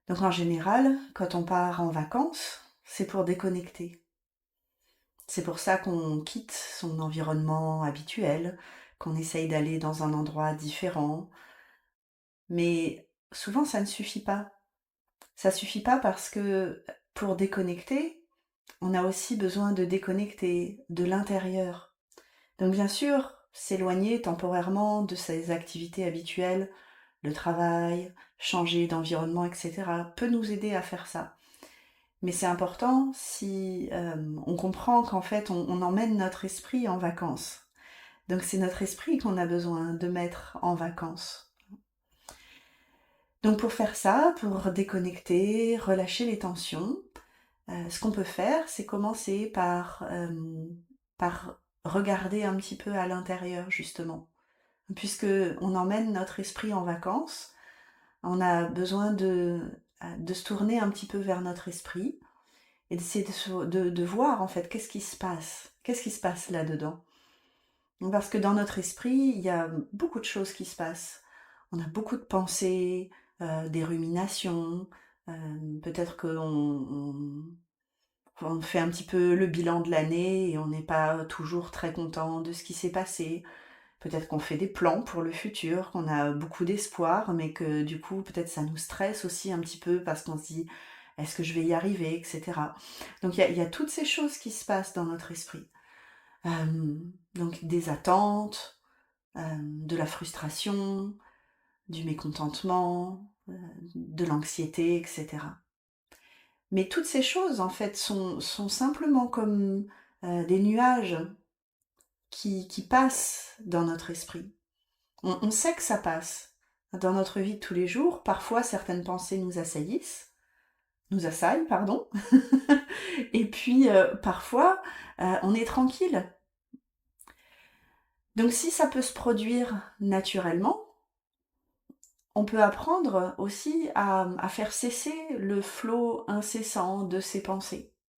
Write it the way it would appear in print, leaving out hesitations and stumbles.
Donc en général, quand on part en vacances, c'est pour déconnecter. C'est pour ça qu'on quitte son environnement habituel, qu'on essaye d'aller dans un endroit différent. Mais souvent, ça ne suffit pas. Ça suffit pas parce que pour déconnecter, on a aussi besoin de déconnecter de l'intérieur. Donc bien sûr, s'éloigner temporairement de ses activités habituelles, le travail, changer d'environnement, etc., peut nous aider à faire ça. Mais c'est important si on comprend qu'en fait on emmène notre esprit en vacances. Donc c'est notre esprit qu'on a besoin de mettre en vacances. Donc pour faire ça, pour déconnecter, relâcher les tensions, ce qu'on peut faire, c'est commencer par regarder un petit peu à l'intérieur justement. Puisque on emmène notre esprit en vacances, on a besoin de se tourner un petit peu vers notre esprit et d'essayer de voir en fait qu'est-ce qui se passe là-dedans. Parce que dans notre esprit, il y a beaucoup de choses qui se passent. On a beaucoup de pensées, des ruminations, peut-être on fait un petit peu le bilan de l'année et on n'est pas toujours très content de ce qui s'est passé. Peut-être qu'on fait des plans pour le futur, qu'on a beaucoup d'espoir, mais que du coup, peut-être ça nous stresse aussi un petit peu parce qu'on se dit, est-ce que je vais y arriver, etc. Donc il y a toutes ces choses qui se passent dans notre esprit. Donc des attentes, de la frustration, du mécontentement, de l'anxiété, etc. Mais toutes ces choses, en fait, sont simplement comme des nuages qui passent dans notre esprit. On sait que ça passe. Dans notre vie de tous les jours, parfois certaines pensées nous assaillent, pardon. Et puis parfois, on est tranquille. Donc si ça peut se produire naturellement, on peut apprendre aussi à faire cesser le flot incessant de ces pensées.